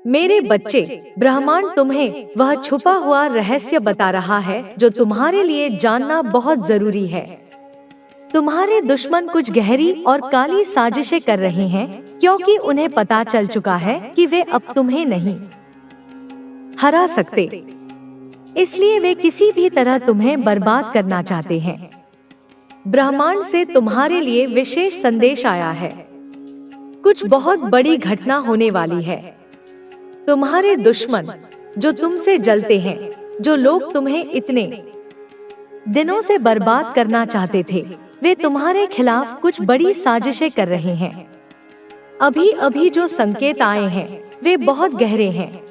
मेरे बच्चे, ब्रह्मांड तुम्हें वह छुपा हुआ रहस्य बता रहा है जो तुम्हारे लिए जानना बहुत जरूरी है। तुम्हारे दुश्मन कुछ गहरी और काली साजिशें कर रहे हैं, क्योंकि उन्हें पता चल चुका है कि वे अब तुम्हें नहीं हरा सकते। इसलिए वे किसी भी तरह तुम्हें बर्बाद करना चाहते हैं। ब्रह्मांड से तुम्हारे लिए विशेष संदेश आया है। कुछ बहुत बड़ी घटना होने वाली है। तुम्हारे दुश्मन जो तुमसे जलते हैं, जो लोग तुम्हें इतने दिनों से बर्बाद करना चाहते थे, वे तुम्हारे खिलाफ कुछ बड़ी साजिशें कर रहे हैं। अभी अभी जो संकेत आए हैं वे बहुत गहरे हैं।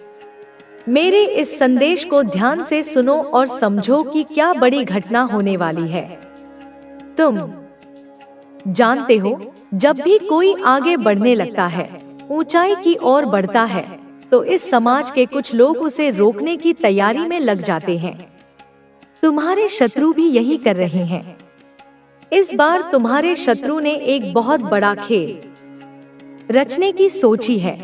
मेरे इस संदेश को ध्यान से सुनो और समझो कि क्या बड़ी घटना होने वाली है। तुम जानते हो, जब भी कोई आगे बढ़ने लगता है, ऊंचाई की ओर बढ़ता है, तो इस समाज के कुछ लोग उसे रोकने की तैयारी में लग जाते हैं। तुम्हारे शत्रु भी यही कर रहे हैं। इस बार तुम्हारे शत्रु ने एक बहुत बड़ा खेल रचने की सोची है।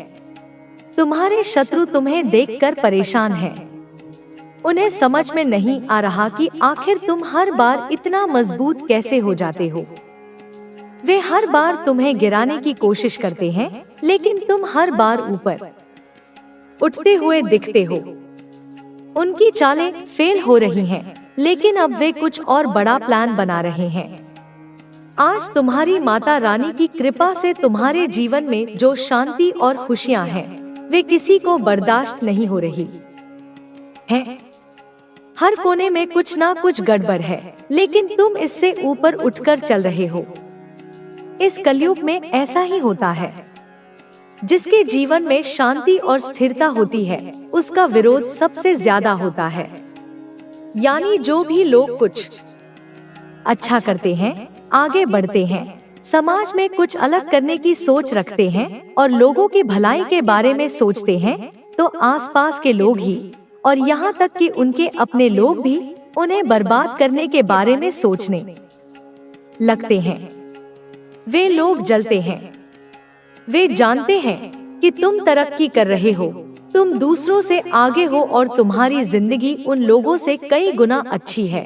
तुम्हारे शत्रु तुम्हें देखकर परेशान हैं। उन्हें समझ में नहीं आ रहा कि आखिर तुम हर बार इतना मजबूत कैसे हो जाते हो। वे हर बार तुम्हें गिराने की कोशिश करते हैं, लेकिन तुम हर बार ऊपर उठते हुए दिखते हो। उनकी चालें फेल हो रही हैं, लेकिन अब वे कुछ और बड़ा प्लान बना रहे हैं। आज तुम्हारी माता रानी की कृपा से तुम्हारे जीवन में जो शांति और खुशियां हैं, वे किसी को बर्दाश्त नहीं हो रही हैं। हर कोने में कुछ ना कुछ गड़बड़ है, लेकिन तुम इससे ऊपर उठकर चल रहे हो। इस कलयुग में ऐसा ही होता है। जिसके जीवन में शांति और स्थिरता होती है, उसका विरोध सबसे ज्यादा होता है। यानी जो भी लोग कुछ अच्छा करते हैं, आगे बढ़ते हैं, समाज में कुछ अलग करने की सोच रखते हैं और लोगों की भलाई के बारे में सोचते हैं, तो आसपास के लोग ही और यहाँ तक कि उनके अपने लोग भी उन्हें बर्बाद करने के बारे में सोचने लगते हैं। वे लोग जलते हैं। वे जानते हैं कि तुम तरक्की कर रहे हो, तुम दूसरों से आगे हो और तुम्हारी जिंदगी उन लोगों से कई गुना अच्छी है।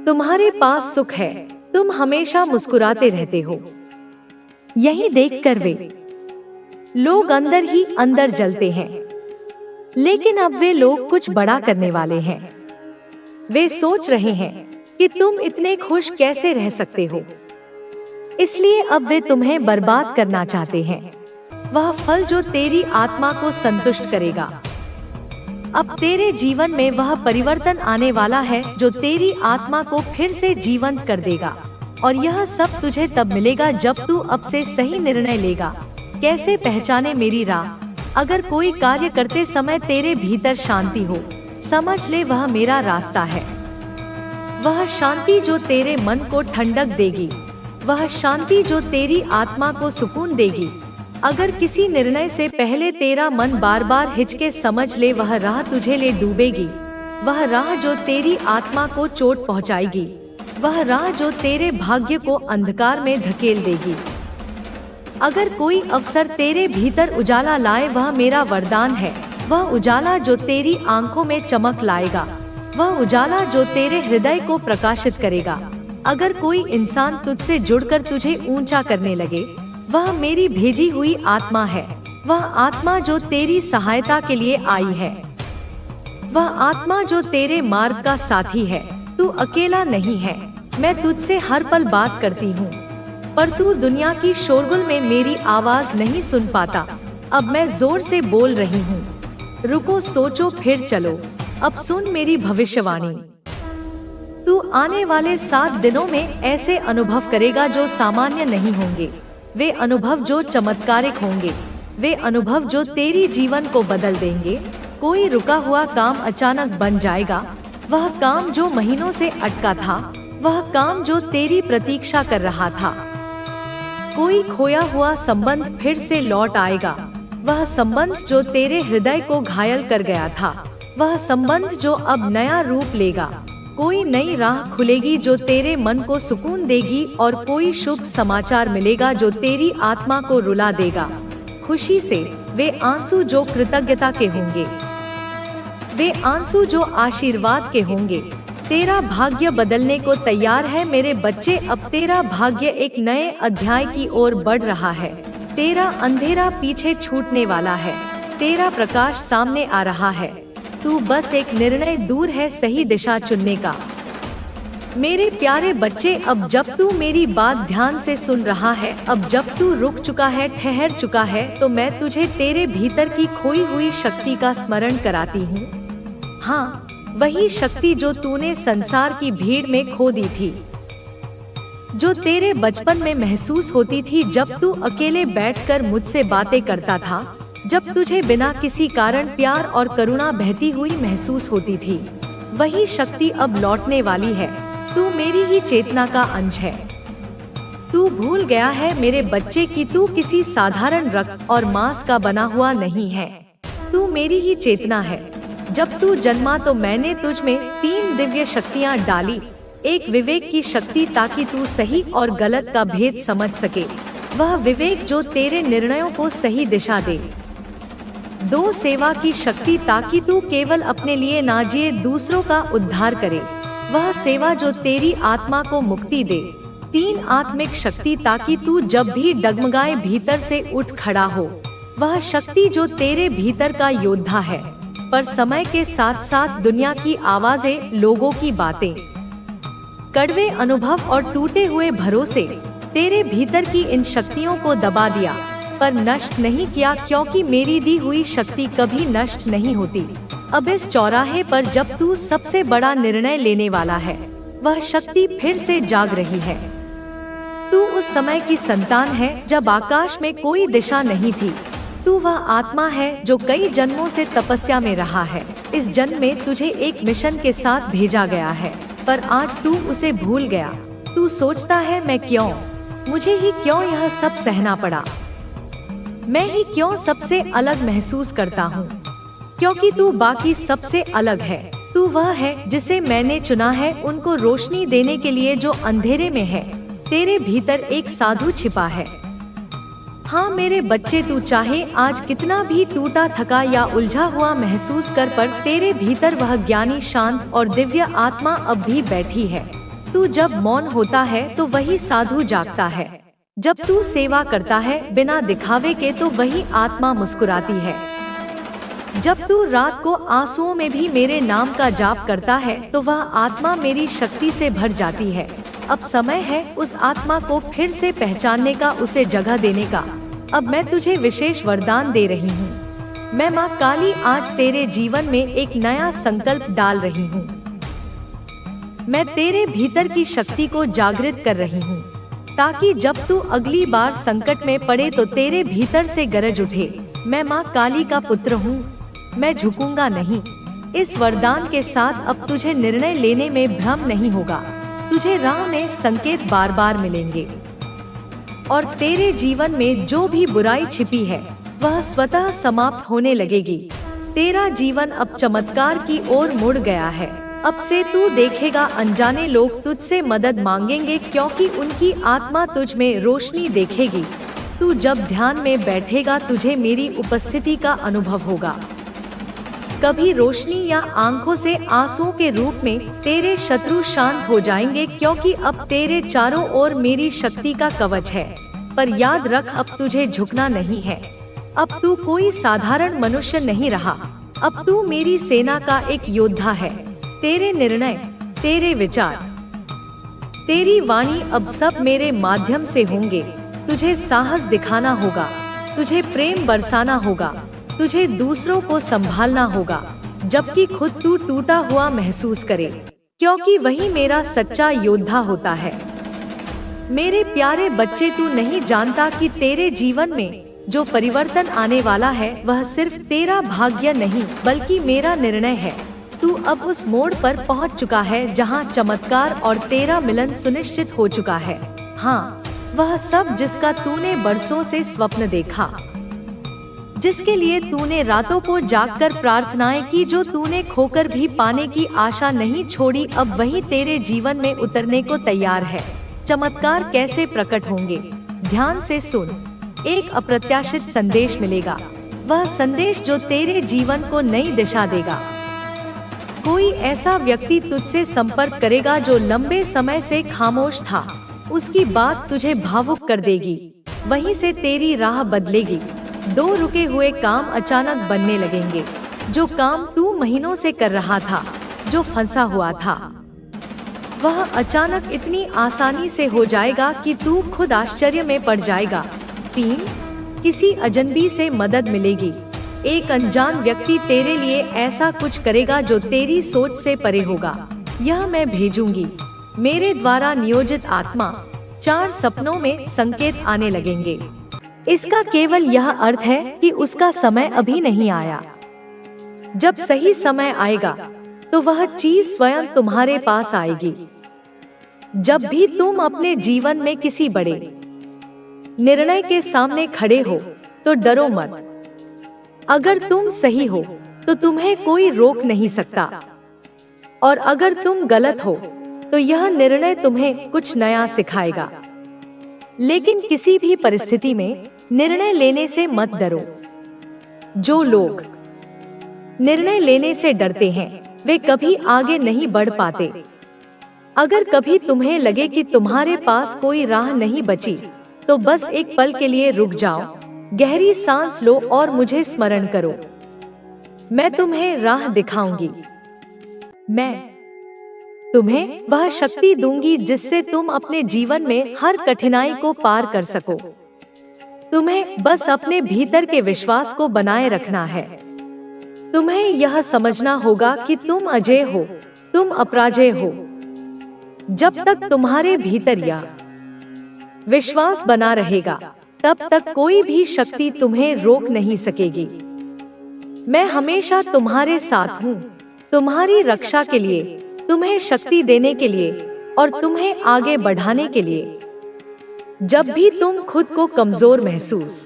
तुम्हारे पास सुख है, तुम हमेशा मुस्कुराते रहते हो। यही देखकर वे लोग अंदर ही अंदर जलते हैं। लेकिन अब वे लोग कुछ बड़ा करने वाले हैं। वे सोच रहे हैं कि तुम इतने खुश कैसे रह सकते हो। इसलिए अब वे तुम्हें बर्बाद करना चाहते हैं। वह फल जो तेरी आत्मा को संतुष्ट करेगा। अब तेरे जीवन में वह परिवर्तन आने वाला है जो तेरी आत्मा को फिर से जीवंत कर देगा। और यह सब तुझे तब मिलेगा जब तू अब से सही निर्णय लेगा। कैसे पहचाने मेरी राह? अगर कोई कार्य करते समय तेरे भीतर शांति हो, समझ ले वह मेरा रास्ता है। वह शांति जो तेरे मन को ठंडक देगी, वह शांति जो तेरी आत्मा को सुकून देगी। अगर किसी निर्णय से पहले तेरा मन बार बार हिचके, समझ ले वह राह तुझे ले डूबेगी। वह राह जो तेरी आत्मा को चोट पहुंचाएगी, वह राह जो तेरे भाग्य को अंधकार में धकेल देगी। अगर कोई अवसर तेरे भीतर उजाला लाए, वह मेरा वरदान है। वह उजाला जो तेरी आंखों में चमक लाएगा, वह उजाला जो तेरे हृदय को प्रकाशित करेगा। अगर कोई इंसान तुझसे जुड़कर तुझे ऊंचा करने लगे, वह मेरी भेजी हुई आत्मा है। वह आत्मा जो तेरी सहायता के लिए आई है, वह आत्मा जो तेरे मार्ग का साथी है। तू अकेला नहीं है। मैं तुझसे हर पल बात करती हूँ, पर तू दुनिया की शोरगुल में मेरी आवाज नहीं सुन पाता। अब मैं जोर से बोल रही हूँ। रुको, सोचो, फिर चलो। अब सुन मेरी भविष्यवाणी। तू आने वाले 7 दिनों में ऐसे अनुभव करेगा जो सामान्य नहीं होंगे। वे अनुभव जो चमत्कारिक होंगे। वे अनुभव जो तेरी जीवन को बदल देंगे। कोई रुका हुआ काम अचानक बन जाएगा। वह काम जो महीनों से अटका था, वह काम जो तेरी प्रतीक्षा कर रहा था। कोई खोया हुआ संबंध फिर से लौट आएगा। वह संबंध जो तेरे हृदय को घायल कर गया था, वह संबंध जो अब नया रूप लेगा। कोई नई राह खुलेगी जो तेरे मन को सुकून देगी और कोई शुभ समाचार मिलेगा जो तेरी आत्मा को रुला देगा। खुशी से वे आंसू जो कृतज्ञता के होंगे, वे आंसू जो आशीर्वाद के होंगे। तेरा भाग्य बदलने को तैयार है मेरे बच्चे। अब तेरा भाग्य एक नए अध्याय की ओर बढ़ रहा है। तेरा अंधेरा पीछे छूटने वाला है, तेरा प्रकाश सामने आ रहा है। तू बस एक निर्णय दूर है सही दिशा चुनने का। मेरे प्यारे बच्चे, अब जब तू मेरी बात ध्यान से सुन रहा है, अब जब तू रुक चुका है, ठहर चुका है, तो मैं तुझे तेरे भीतर की खोई हुई शक्ति का स्मरण कराती हूँ। हाँ, वही शक्ति जो तूने संसार की भीड़ में खो दी थी, जो तेरे बचपन में महसूस होती थी जब तू अकेले बैठकर मुझसे बातें करता था, जब तुझे बिना किसी कारण प्यार और करुणा बहती हुई महसूस होती थी। वही शक्ति अब लौटने वाली है। तू मेरी ही चेतना का अंश है। तू भूल गया है मेरे बच्चे कि तू किसी साधारण रक्त और मांस का बना हुआ नहीं है। तू मेरी ही चेतना है। जब तू जन्मा तो मैंने तुझ में 3 दिव्य शक्तियाँ डाली। एक विवेक की शक्ति ताकि तू सही और गलत का भेद समझ सके, वह विवेक जो तेरे निर्णयों को सही दिशा दे। 2 सेवा की शक्ति ताकि तू केवल अपने लिए ना जिए, दूसरों का उद्धार करे, वह सेवा जो तेरी आत्मा को मुक्ति दे। 3 आत्मिक शक्ति ताकि तू जब भी डगमगाए भीतर से उठ खड़ा हो, वह शक्ति जो तेरे भीतर का योद्धा है। पर समय के साथ साथ दुनिया की आवाजें, लोगों की बातें, कड़वे अनुभव और टूटे हुए भरोसे तेरे भीतर की इन शक्तियों को दबा दिया, पर नष्ट नहीं किया, क्योंकि मेरी दी हुई शक्ति कभी नष्ट नहीं होती। अब इस चौराहे पर जब तू सबसे बड़ा निर्णय लेने वाला है, वह शक्ति फिर से जाग रही है। तू उस समय की संतान है जब आकाश में कोई दिशा नहीं थी। तू वह आत्मा है जो कई जन्मों से तपस्या में रहा है। इस जन्म में तुझे एक मिशन के साथ भेजा गया है, पर आज तू उसे भूल गया। तू सोचता है मैं क्यों, मुझे ही क्यों यह सब सहना पड़ा, मैं ही क्यों सबसे अलग महसूस करता हूँ, क्योंकि तू बाकी सबसे अलग है। तू वह है जिसे मैंने चुना है उनको रोशनी देने के लिए जो अंधेरे में है। तेरे भीतर एक साधु छिपा है। हाँ मेरे बच्चे, तू चाहे आज कितना भी टूटा थका या उलझा हुआ महसूस कर, पर तेरे भीतर वह ज्ञानी, शांत और दिव्य आत्मा अब भी बैठी है। तू जब मौन होता है तो वही साधु जागता है। जब तू सेवा करता है बिना दिखावे के तो वही आत्मा मुस्कुराती है। जब तू रात को आंसुओं में भी मेरे नाम का जाप करता है तो वह आत्मा मेरी शक्ति से भर जाती है। अब समय है उस आत्मा को फिर से पहचानने का, उसे जगह देने का। अब मैं तुझे विशेष वरदान दे रही हूँ। मैं माँ काली आज तेरे जीवन में एक नया संकल्प डाल रही हूँ। मैं तेरे भीतर की शक्ति को जागृत कर रही हूँ, ताकि जब तू अगली बार संकट में पड़े तो तेरे भीतर से गरज उठे, मैं माँ काली का पुत्र हूँ, मैं झुकूंगा नहीं। इस वरदान के साथ अब तुझे निर्णय लेने में भ्रम नहीं होगा। तुझे राह में संकेत बार बार मिलेंगे और तेरे जीवन में जो भी बुराई छिपी है वह स्वतः समाप्त होने लगेगी। तेरा जीवन अब चमत्कार की ओर मुड़ गया है। अब से तू देखेगा अनजाने लोग तुझसे मदद मांगेंगे, क्योंकि उनकी आत्मा तुझ में रोशनी देखेगी। तू जब ध्यान में बैठेगा तुझे मेरी उपस्थिति का अनुभव होगा। कभी रोशनी या आंखों से आंसुओं के रूप में तेरे शत्रु शांत हो जाएंगे, क्योंकि अब तेरे चारों ओर मेरी शक्ति का कवच है। पर याद रख, अब तुझे झुकना नहीं है। अब तू कोई साधारण मनुष्य नहीं रहा, अब तू मेरी सेना का एक योद्धा है। तेरे निर्णय, तेरे विचार, तेरी वाणी अब सब मेरे माध्यम से होंगे। तुझे साहस दिखाना होगा, तुझे प्रेम बरसाना होगा, तुझे दूसरों को संभालना होगा, जबकि खुद तू टूटा हुआ महसूस करे, क्योंकि वही मेरा सच्चा योद्धा होता है। मेरे प्यारे बच्चे, तू नहीं जानता कि तेरे जीवन में जो परिवर्तन आने वाला है वह सिर्फ तेरा भाग्य नहीं बल्कि मेरा निर्णय है। तू अब उस मोड़ पर पहुंच चुका है जहां चमत्कार और तेरा मिलन सुनिश्चित हो चुका है। हाँ, वह सब जिसका तूने बरसों से स्वप्न देखा, जिसके लिए तूने रातों को जागकर प्रार्थनाएं की, जो तूने खोकर भी पाने की आशा नहीं छोड़ी, अब वही तेरे जीवन में उतरने को तैयार है। चमत्कार कैसे प्रकट होंगे? ध्यान से सुन। एक अप्रत्याशित संदेश मिलेगा। वह संदेश जो तेरे जीवन को नई दिशा देगा। कोई ऐसा व्यक्ति तुझसे संपर्क करेगा जो लंबे समय से खामोश था, उसकी बात तुझे भावुक कर देगी, वहीं से तेरी राह बदलेगी। 2 रुके हुए काम अचानक बनने लगेंगे। जो काम तू महीनों से कर रहा था, जो फंसा हुआ था, वह अचानक इतनी आसानी से हो जाएगा कि तू खुद आश्चर्य में पड़ जाएगा। 3, किसी अजनबी से मदद मिलेगी। एक अनजान व्यक्ति तेरे लिए ऐसा कुछ करेगा जो तेरी सोच से परे होगा। यह मैं भेजूंगी, मेरे द्वारा नियोजित आत्मा। 4 सपनों में संकेत आने लगेंगे। इसका केवल यह अर्थ है कि उसका समय अभी नहीं आया। जब सही समय आएगा तो वह चीज स्वयं तुम्हारे पास आएगी। जब भी तुम अपने जीवन में किसी बड़े निर्णय के सामने खड़े हो तो डरो मत। अगर तुम सही हो तो तुम्हें कोई रोक नहीं सकता, और अगर तुम गलत हो तो यह निर्णय तुम्हें कुछ नया सिखाएगा। लेकिन किसी भी परिस्थिति में निर्णय लेने से मत डरो। जो लोग निर्णय लेने से डरते हैं वे कभी आगे नहीं बढ़ पाते। अगर कभी तुम्हें लगे कि तुम्हारे पास कोई राह नहीं बची तो बस एक पल के लिए रुक जाओ, गहरी सांस लो और मुझे स्मरण करो। मैं तुम्हें राह दिखाऊंगी। मैं तुम्हें वह शक्ति दूंगी जिससे तुम अपने जीवन में हर कठिनाई को पार कर सको। तुम्हें बस अपने भीतर के विश्वास को बनाए रखना है। तुम्हें यह समझना होगा कि तुम अजेय हो, तुम अपराजेय हो। जब तक तुम्हारे भीतर यह विश्वास बना रहेगा तब तक कोई भी शक्ति तुम्हें रोक नहीं सकेगी। मैं हमेशा तुम्हारे साथ हूँ, तुम्हारी रक्षा के लिए, तुम्हें शक्ति देने के लिए और तुम्हें आगे बढ़ाने के लिए। जब भी तुम खुद को कमजोर महसूस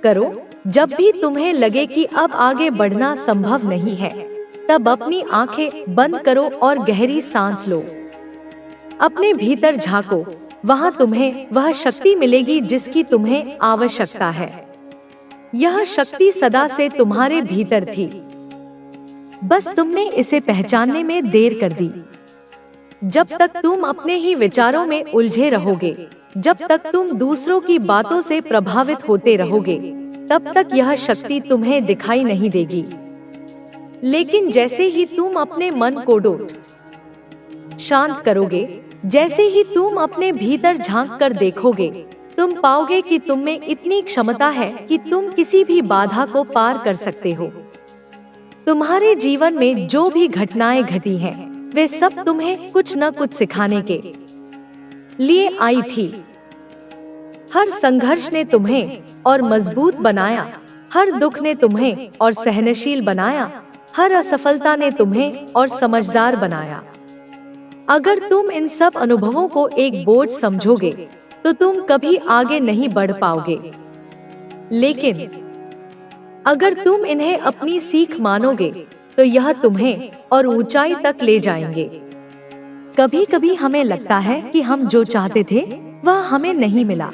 करो, जब भी तुम्हें लगे कि अब आगे बढ़ना संभव नहीं है, तब अपनी आंखें बंद करो और गहरी सांस लो। अपने भीतर झांको, वहां तुम्हें वह शक्ति मिलेगी जिसकी तुम्हें आवश्यकता है। यह शक्ति सदा से तुम्हारे भीतर थी, बस तुमने इसे पहचानने में देर कर दी। जब तक तुम अपने ही विचारों में उलझे रहोगे, जब तक तुम दूसरों की बातों से प्रभावित होते रहोगे, तब तक यह शक्ति तुम्हें दिखाई नहीं देगी। लेकिन जैसे ही तुम अपने मन को शांत करोगे, जैसे ही तुम अपने भीतर झांक कर देखोगे, तुम पाओगे कि तुम में इतनी क्षमता है कि तुम किसी भी बाधा को पार कर सकते हो। तुम्हारे जीवन में जो भी घटनाएं घटी हैं, वे सब तुम्हें कुछ न कुछ सिखाने के लिए आई थी। हर संघर्ष ने तुम्हें और मजबूत बनाया, हर दुख ने तुम्हें और सहनशील बनाया, हर असफलता ने तुम्हें और समझदार बनाया। अगर तुम इन सब अनुभवों को एक बोझ समझोगे तो तुम कभी आगे नहीं बढ़ पाओगे। लेकिन अगर तुम इन्हें अपनी सीख मानोगे तो यह तुम्हें और ऊंचाई तक ले जाएंगे। कभी कभी हमें लगता है कि हम जो चाहते थे वह हमें नहीं मिला।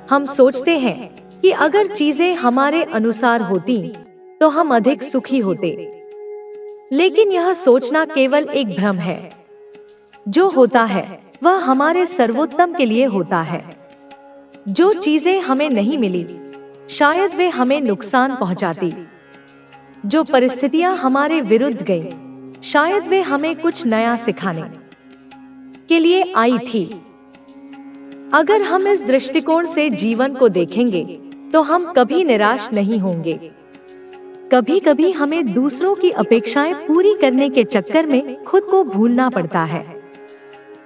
हम सोचते हैं कि अगर चीजें हमारे अनुसार होती तो हम अधिक सुखी होते। लेकिन यह सोचना केवल एक भ्रम है। जो होता है वह हमारे सर्वोत्तम के लिए होता है। जो चीजें हमें नहीं मिली, शायद वे हमें नुकसान पहुंचाती। जो परिस्थितियां हमारे विरुद्ध गईं, शायद वे हमें कुछ नया सिखाने के लिए आई थी। अगर हम इस दृष्टिकोण से जीवन को देखेंगे तो हम कभी निराश नहीं होंगे। कभी कभी हमें दूसरों की अपेक्षाएं पूरी करने के चक्कर में खुद को भूलना पड़ता है।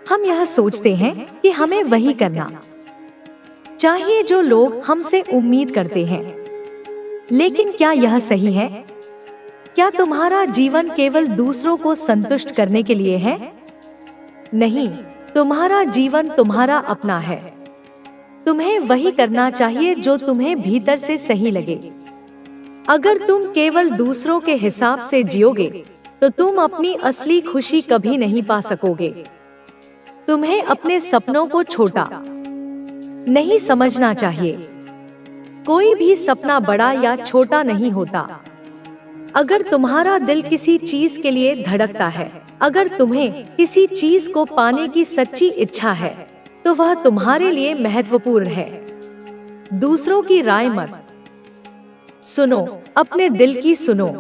हम यह सोचते हैं कि हमें वही करना चाहिए जो लोग हमसे उम्मीद करते हैं। लेकिन क्या यह सही है? क्या तुम्हारा जीवन केवल दूसरों को संतुष्ट करने के लिए है? नहीं, तुम्हारा जीवन तुम्हारा अपना है। तुम्हें वही करना चाहिए जो तुम्हें भीतर से सही लगे। अगर तुम केवल दूसरों के हिसाब से जियोगे तो तुम अपनी असली खुशी कभी नहीं पा सकोगे। तुम्हें अपने सपनों को छोटा नहीं समझना चाहिए। कोई भी सपना बड़ा या छोटा नहीं होता। अगर तुम्हारा दिल किसी चीज के लिए धड़कता है, अगर तुम्हें किसी चीज को पाने की सच्ची इच्छा है, तो वह तुम्हारे लिए महत्वपूर्ण है। दूसरों की राय मत सुनो, अपने दिल की सुनो,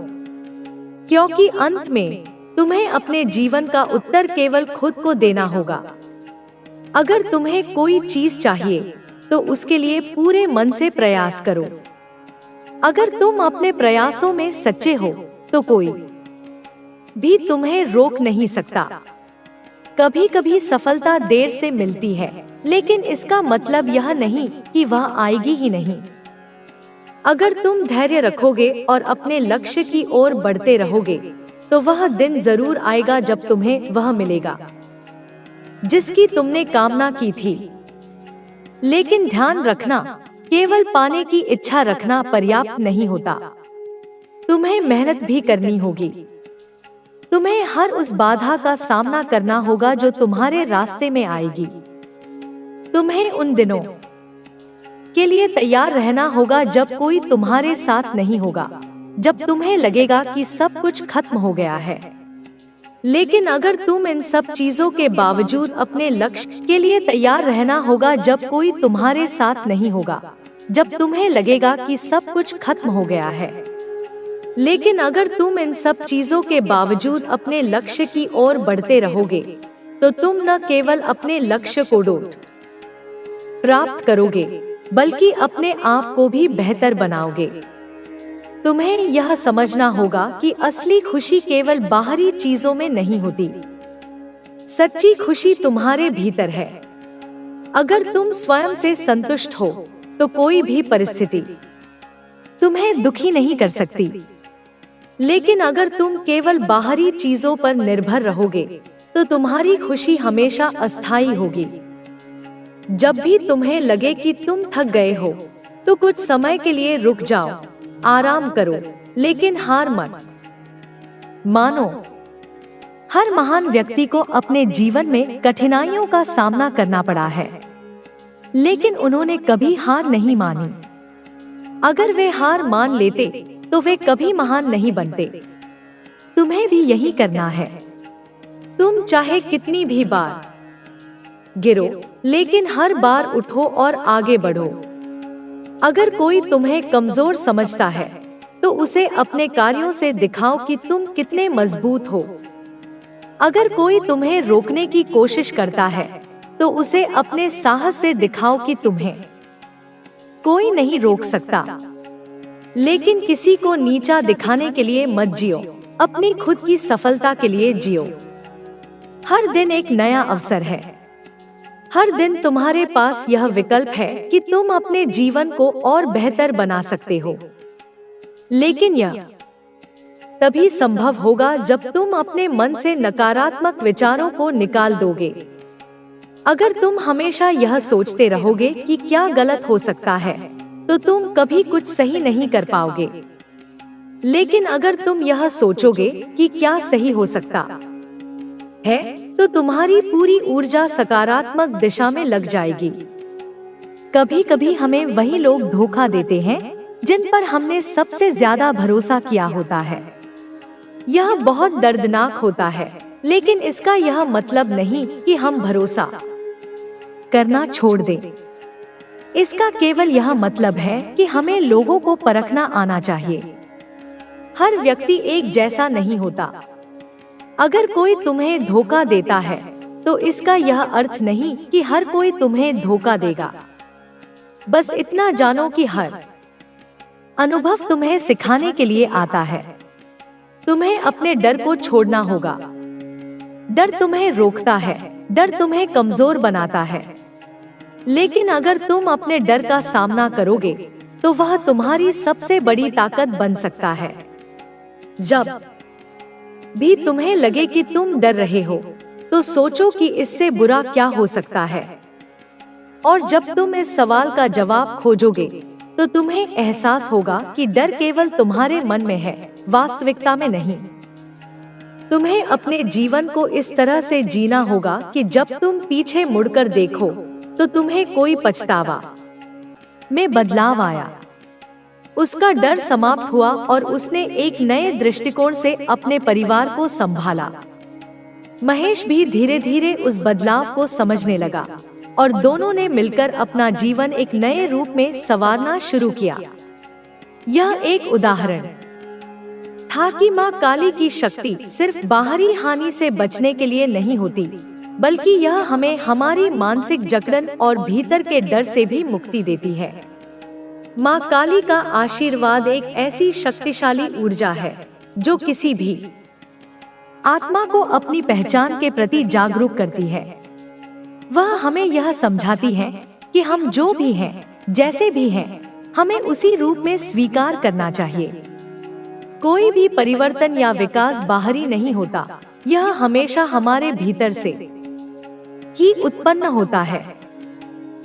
क्योंकि अंत में तुम्हें अपने जीवन का उत्तर केवल खुद को देना होगा। अगर तुम्हें कोई चीज चाहिए तो उसके लिए पूरे मन से प्रयास करो। अगर तुम अपने प्रयासों में सच्चे हो तो कोई भी तुम्हें रोक नहीं सकता। कभी कभी सफलता देर से मिलती है, लेकिन इसका मतलब यह नहीं कि वह आएगी ही नहीं। अगर तुम धैर्य रखोगे और अपने लक्ष्य की ओर बढ़ते रहोगे, तो वह दिन जरूर आएगा जब तुम्हें वह मिलेगा जिसकी तुमने कामना की थी। लेकिन ध्यान रखना, केवल पाने की इच्छा रखना पर्याप्त नहीं होता। तुम्हें मेहनत भी करनी होगी। तुम्हें हर उस बाधा का सामना करना होगा जो तुम्हारे रास्ते में आएगी। तुम्हें उन दिनों के लिए तैयार रहना होगा जब कोई तुम्हारे साथ नहीं होगा, जब तुम्हें लगेगा कि सब कुछ खत्म हो गया है। लेकिन अगर तुम इन सब चीजों के बावजूद अपने लक्ष्य के लिए तैयार रहना होगा जब कोई तुम्हारे साथ नहीं होगा, जब तुम्हें लगेगा कि सब कुछ खत्म हो गया है। लेकिन अगर तुम इन सब चीजों के बावजूद अपने लक्ष्य की ओर बढ़ते रहोगे, तो तुम न केवल अपने लक्ष्य को प्राप्त करोगे, बल्कि अपने आप को भी बेहतर बनाओगे। तुम्हें यह समझना होगा कि असली खुशी केवल बाहरी चीजों में नहीं होती। सच्ची खुशी तुम्हारे भीतर है। अगर तुम स्वयं से संतुष्ट हो, तो कोई भी परिस्थिति तुम्हें दुखी नहीं कर सकती। लेकिन अगर तुम केवल बाहरी चीजों पर निर्भर रहोगे, तो तुम्हारी खुशी हमेशा अस्थायी होगी। जब भी तुम्हें लगे कि तुम थक गए हो, तो कुछ समय के लिए रुक जाओ, आराम करो, लेकिन हार मत मानो। हर महान व्यक्ति को अपने जीवन में कठिनाइयों का सामना करना पड़ा है, लेकिन उन्होंने कभी हार नहीं मानी। अगर वे हार मान लेते तो वे कभी महान नहीं बनते। तुम्हें भी यही करना है। तुम चाहे कितनी भी बार गिरो, लेकिन हर बार उठो और आगे बढ़ो। अगर कोई तुम्हें कमजोर समझता है, तो उसे अपने कार्यों से दिखाओ कि तुम कितने मजबूत हो। अगर कोई तुम्हें रोकने की कोशिश करता है, तो उसे अपने साहस से दिखाओ कि तुम्हें कोई नहीं रोक सकता। लेकिन किसी को नीचा दिखाने के लिए मत जियो, अपनी खुद की सफलता के लिए जियो। हर दिन एक नया अवसर है। हर दिन तुम्हारे पास यह विकल्प है कि तुम अपने जीवन को और बेहतर बना सकते हो। लेकिन यह तभी संभव होगा जब तुम अपने मन से नकारात्मक विचारों को निकाल दोगे। अगर तुम हमेशा यह सोचते रहोगे कि क्या गलत हो सकता है, तो तुम कभी कुछ सही नहीं कर पाओगे। लेकिन अगर तुम यह सोचोगे कि क्या सही हो सकता है, तो तुम्हारी पूरी ऊर्जा सकारात्मक दिशा में लग जाएगी। कभी कभी हमें वही लोग धोखा देते हैं जिन पर हमने सबसे ज्यादा भरोसा किया होता है। यह बहुत दर्दनाक होता है, लेकिन इसका यह मतलब नहीं कि हम भरोसा करना छोड़ दें। इसका केवल यह मतलब है कि हमें लोगों को परखना आना चाहिए। हर व्यक्ति एक जैसा नहीं होता। अगर कोई तुम्हें धोखा देता है, तो इसका यह अर्थ नहीं कि हर कोई तुम्हें धोखा देगा। बस इतना जानो कि हर अनुभव तुम्हें सिखाने के लिए आता है। तुम्हें अपने डर को छोड़ना होगा। डर तुम्हें रोकता है, डर तुम्हें कमजोर बनाता है। लेकिन अगर तुम अपने डर का सामना करोगे, तो वह तुम्हारी सबसे बड़ी ताकत बन सकता है। जब भी तुम्हें लगे कि तुम डर रहे हो, तो सोचो कि इससे बुरा क्या हो सकता है। और जब तुम इस सवाल का जवाब खोजोगे, तो तुम्हें एहसास होगा कि डर केवल तुम्हारे मन में है, वास्तविकता में नहीं। तुम्हें अपने जीवन को इस तरह से जीना होगा कि जब तुम पीछे मुड़कर देखो, तो तुम्हें कोई पछतावा में बदलाव आया। उसका डर समाप्त हुआ और उसने एक नए दृष्टिकोण से अपने परिवार को संभाला। महेश भी धीरे धीरे उस बदलाव को समझने लगा और दोनों ने मिलकर अपना जीवन एक नए रूप में संवारना शुरू किया। यह एक उदाहरण था कि माँ काली की शक्ति सिर्फ बाहरी हानि से बचने के लिए नहीं होती, बल्कि यह हमें हमारी मानसिक जकड़न और भीतर के डर से भी मुक्ति देती है। माँ काली का आशीर्वाद एक ऐसी शक्तिशाली ऊर्जा है जो किसी भी आत्मा को अपनी पहचान के प्रति जागरूक करती है। वह हमें यह समझाती है कि हम जो भी हैं, जैसे भी हैं, हमें उसी रूप में स्वीकार करना चाहिए। कोई भी परिवर्तन या विकास बाहरी नहीं होता, यह हमेशा हमारे भीतर से ही उत्पन्न होता है।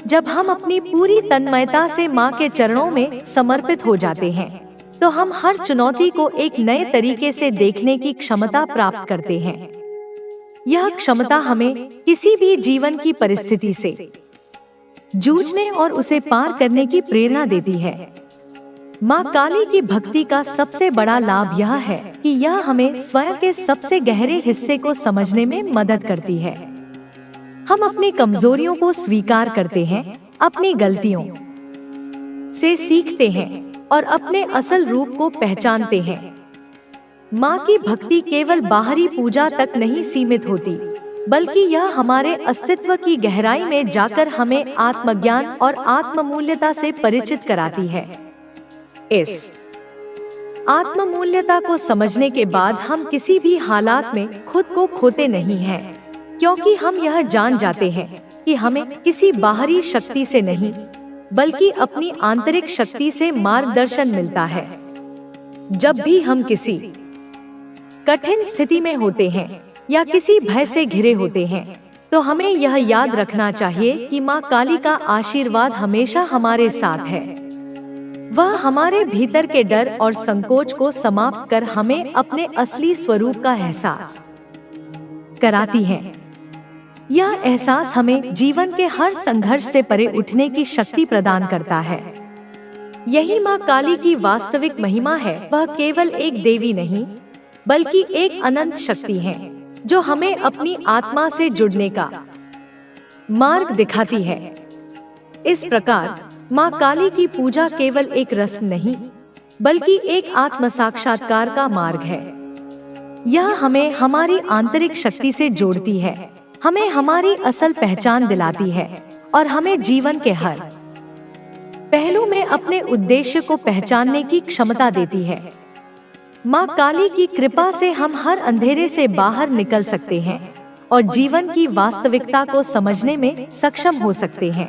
जब हम अपनी पूरी तन्मयता से माँ के चरणों में समर्पित हो जाते हैं, तो हम हर चुनौती को एक नए तरीके से देखने की क्षमता प्राप्त करते हैं। यह क्षमता हमें किसी भी जीवन की परिस्थिति से जूझने और उसे पार करने की प्रेरणा देती है। माँ काली की भक्ति का सबसे बड़ा लाभ यह है कि यह हमें स्वयं के सबसे गहरे हिस्से को समझने में मदद करती है। हम अपनी कमजोरियों को स्वीकार करते हैं, अपनी गलतियों से सीखते हैं और अपने असल रूप को पहचानते हैं। माँ की भक्ति केवल बाहरी पूजा तक नहीं सीमित होती, बल्कि यह हमारे अस्तित्व की गहराई में जाकर हमें आत्मज्ञान और आत्ममूल्यता से परिचित कराती है। इस आत्ममूल्यता को समझने के बाद हम किसी भी हालात में खुद को खोते नहीं हैं, क्योंकि हम यह जान जाते हैं कि हमें किसी बाहरी शक्ति से नहीं, बल्कि अपनी आंतरिक शक्ति से मार्गदर्शन मिलता है। जब भी हम किसी कठिन स्थिति में होते हैं या किसी भय से घिरे होते हैं, तो हमें यह याद रखना चाहिए कि माँ काली का आशीर्वाद हमेशा हमारे साथ है। वह हमारे भीतर के डर और संकोच को समाप्त कर हमें अपने असली स्वरूप का एहसास कराती है। यह एहसास हमें जीवन के हर संघर्ष से परे उठने की शक्ति प्रदान करता है। यही माँ काली की वास्तविक महिमा है। वह केवल एक देवी नहीं, बल्कि एक अनंत शक्ति है जो हमें अपनी आत्मा से जुड़ने का मार्ग दिखाती है। इस प्रकार माँ काली की पूजा केवल एक रस्म नहीं, बल्कि एक आत्म साक्षात्कार का मार्ग है। यह हमें हमारी आंतरिक शक्ति से जोड़ती है, हमें हमारी असल पहचान दिलाती है और हमें जीवन के हर पहलू में अपने उद्देश्य को पहचानने की क्षमता देती है। माँ काली की कृपा से हम हर अंधेरे से बाहर निकल सकते हैं और जीवन की वास्तविकता को समझने में सक्षम हो सकते हैं।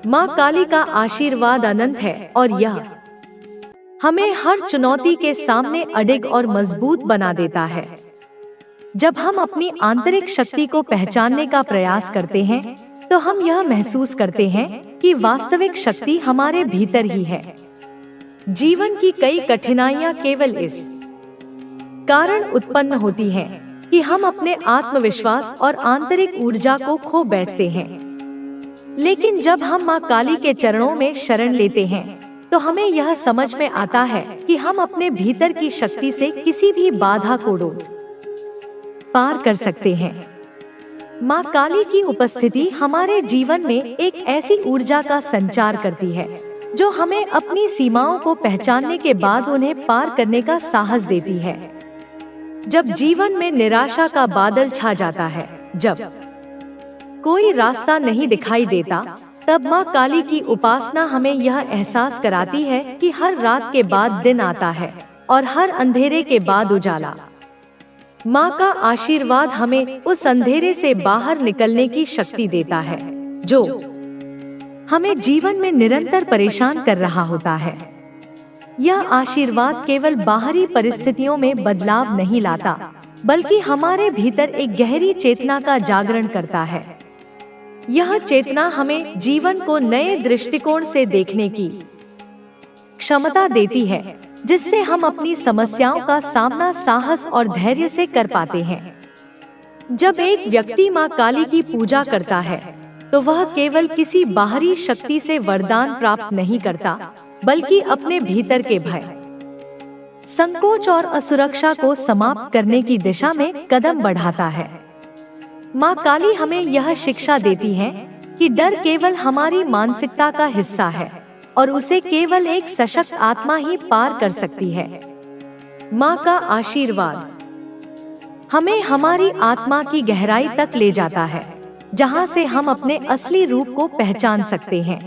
माँ काली का आशीर्वाद अनंत है और यह हमें हर चुनौती के सामने अडिग और मजबूत बना देता है। जब हम अपनी आंतरिक शक्ति को पहचानने का प्रयास करते हैं, तो हम यह महसूस करते हैं कि वास्तविक शक्ति हमारे भीतर ही है। जीवन की कई कठिनाइयां केवल इस कारण उत्पन्न होती हैं कि हम अपने आत्मविश्वास और आंतरिक ऊर्जा को खो बैठते हैं। लेकिन जब हम माँ काली के चरणों में शरण लेते हैं, तो हमें यह समझ में आता है कि हम अपने भीतर की शक्ति से किसी भी बाधा को पार कर सकते हैं। माँ काली की उपस्थिति हमारे जीवन में एक ऐसी ऊर्जा का संचार करती है जो हमें अपनी सीमाओं को पहचानने के बाद उन्हें पार करने का साहस देती है। जब जीवन में निराशा का बादल छा जाता है, जब कोई रास्ता नहीं दिखाई देता, तब माँ काली की उपासना हमें यह एहसास कराती है कि हर रात के बाद दिन आता है और हर अंधेरे के बाद उजाला। माँ का आशीर्वाद हमें उस अंधेरे से बाहर निकलने की शक्ति देता है जो हमें जीवन में निरंतर परेशान कर रहा होता है। यह आशीर्वाद केवल बाहरी परिस्थितियों में बदलाव नहीं लाता, बल्कि हमारे भीतर एक गहरी चेतना का जागरण करता है। यह चेतना हमें जीवन को नए दृष्टिकोण से देखने की क्षमता देती है, जिससे हम अपनी समस्याओं का सामना साहस और धैर्य से कर पाते हैं। जब एक व्यक्ति माँ काली की पूजा करता है, तो वह केवल किसी बाहरी शक्ति से वरदान प्राप्त नहीं करता, बल्कि अपने भीतर के भय, संकोच और असुरक्षा को समाप्त करने की दिशा में कदम बढ़ाता है। माँ काली हमें यह शिक्षा देती है कि डर केवल हमारी मानसिकता का हिस्सा है और उसे केवल एक सशक्त आत्मा ही पार कर सकती है। माँ का आशीर्वाद हमें हमारी आत्मा की गहराई तक ले जाता है, जहाँ से हम अपने असली रूप को पहचान सकते हैं।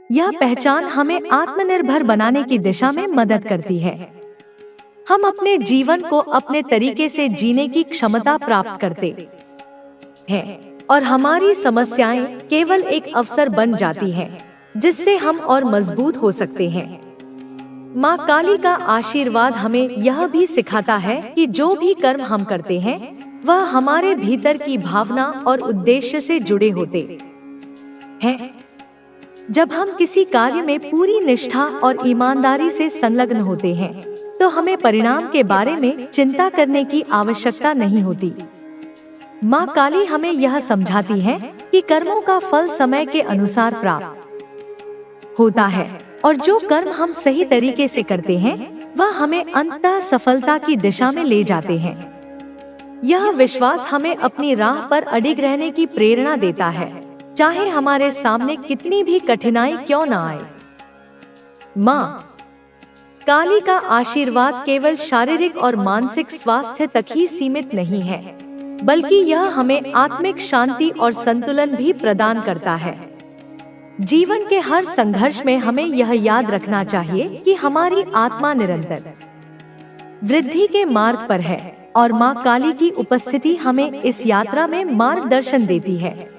यह पहचान हमें आत्मनिर्भर बनाने की दिशा में मदद करती है। हम अपने जीवन को अपने तरीके से जीने की क्षमता प्राप्त करते हैं और हमारी समस्याएं केवल एक अवसर बन जाती हैं, जिससे हम और मजबूत हो सकते हैं। माँ काली का आशीर्वाद हमें यह भी सिखाता है कि जो भी कर्म हम करते हैं वह हमारे भीतर की भावना और उद्देश्य से जुड़े होते हैं। जब हम किसी कार्य में पूरी निष्ठा और ईमानदारी से संलग्न होते हैं तो हमें परिणाम के बारे में चिंता करने की आवश्यकता नहीं होती। माँ काली हमें यह समझाती है कि कर्मों का फल समय के अनुसार प्राप्त होता है और जो कर्म हम सही तरीके से करते हैं वह हमें अंततः सफलता की दिशा में ले जाते हैं। यह विश्वास हमें अपनी राह पर अडिग रहने की प्रेरणा देता है, चाहे हमारे सामने कितनी भी कठिनाई क्यों न आए। माँ काली का आशीर्वाद केवल शारीरिक और मानसिक स्वास्थ्य तक ही सीमित नहीं है, बल्कि यह हमें आत्मिक शांति और संतुलन भी प्रदान करता है। जीवन के हर संघर्ष में हमें यह याद रखना चाहिए कि हमारी आत्मा निरंतर वृद्धि के मार्ग पर है और माँ काली की उपस्थिति हमें इस यात्रा में मार्गदर्शन देती है।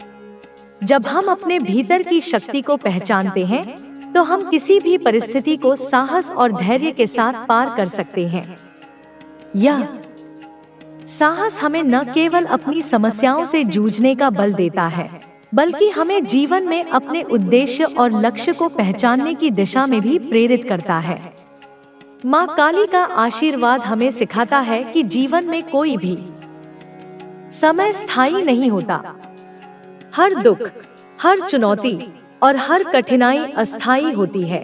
जब हम अपने भीतर की शक्ति को पहचानते हैं तो हम किसी भी परिस्थिति को साहस और धैर्य के साथ पार कर सकते हैं। यह साहस हमें न केवल अपनी समस्याओं से जूझने का बल देता है, बल्कि हमें जीवन में अपने उद्देश्य और लक्ष्य को पहचानने की दिशा में भी प्रेरित करता है। माँ काली का आशीर्वाद हमें सिखाता है कि जीवन में कोई भी समय स्थायी नहीं होता। हर दुख, हर चुनौती और हर कठिनाई अस्थायी होती है।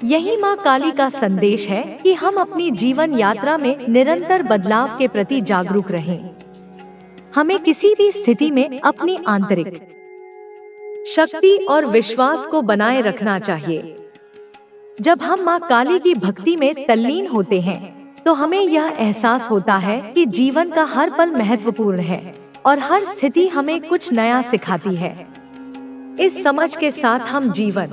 यही माँ काली का संदेश है कि हम अपनी जीवन यात्रा में निरंतर बदलाव के प्रति जागरूक रहें। हमें किसी भी स्थिति में अपनी आंतरिक शक्ति और विश्वास को बनाए रखना चाहिए। जब हम माँ काली की भक्ति में तल्लीन होते हैं तो हमें यह एहसास होता है कि जीवन का हर पल महत्वपूर्ण है और हर स्थिति हमें कुछ नया सिखाती है। इस समझ के साथ हम जीवन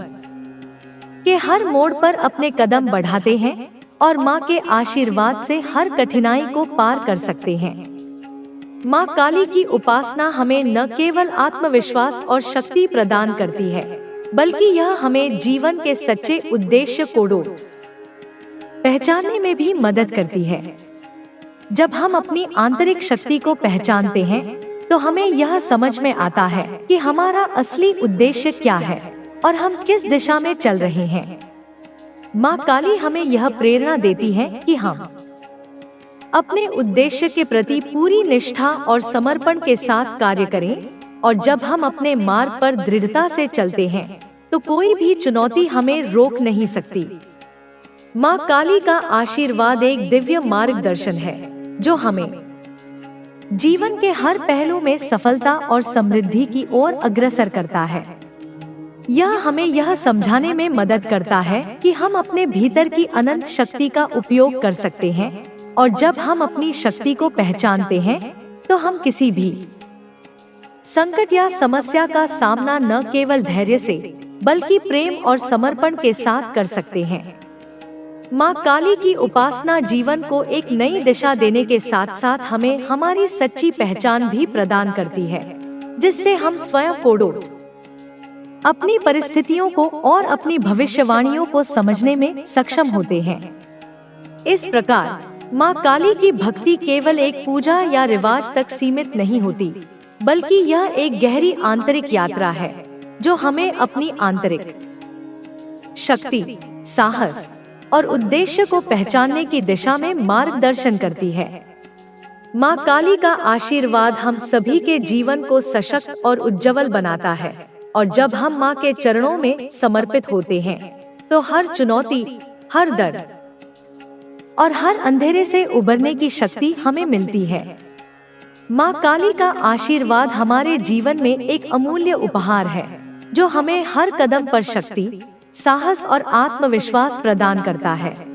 के हर मोड़ पर अपने कदम बढ़ाते हैं और माँ के आशीर्वाद से हर कठिनाई को पार कर सकते हैं। माँ काली की उपासना हमें न केवल आत्मविश्वास और शक्ति प्रदान करती है, बल्कि यह हमें जीवन के सच्चे उद्देश्य को पहचानने में भी मदद करती है। जब हम अपनी आंतरिक शक्ति को पहचानते हैं तो हमें यह समझ में आता है कि हमारा असली उद्देश्य क्या है और हम किस दिशा में चल रहे हैं। माँ काली हमें यह प्रेरणा देती है कि हम अपने उद्देश्य के प्रति पूरी निष्ठा और समर्पण के साथ कार्य करें, और जब हम अपने मार्ग पर दृढ़ता से चलते हैं तो कोई भी चुनौती हमें रोक नहीं सकती। माँ काली का आशीर्वाद एक दिव्य मार्गदर्शन है जो हमें जीवन के हर पहलू में सफलता और समृद्धि की ओर अग्रसर करता है। यह हमें यह समझाने में मदद करता है कि हम अपने भीतर की अनंत शक्ति का उपयोग कर सकते हैं, और जब हम अपनी शक्ति को पहचानते हैं तो हम किसी भी संकट या समस्या का सामना न केवल धैर्य से बल्कि प्रेम और समर्पण के साथ कर सकते हैं। माँ काली की उपासना जीवन को एक नई दिशा देने के साथ साथ हमें हमारी सच्ची पहचान भी प्रदान करती है, जिससे हम स्वयं को अपनी परिस्थितियों को और अपनी भविष्यवाणियों को समझने में सक्षम होते हैं। इस प्रकार माँ काली की भक्ति केवल एक पूजा या रिवाज तक सीमित नहीं होती, बल्कि यह एक गहरी आंतरिक यात्रा है जो हमें अपनी आंतरिक शक्ति, साहस और उद्देश्य को पहचानने की दिशा में मार्गदर्शन करती है। माँ काली का आशीर्वाद हम सभी के जीवन को सशक्त और उज्जवल बनाता है, और जब हम माँ के चरणों में समर्पित होते हैं तो हर चुनौती, हर दर्द और हर अंधेरे से उबरने की शक्ति हमें मिलती है। माँ काली का आशीर्वाद हमारे जीवन में एक अमूल्य उपहार है, जो हमें हर कदम पर शक्ति, साहस और आत्मविश्वास प्रदान करता है।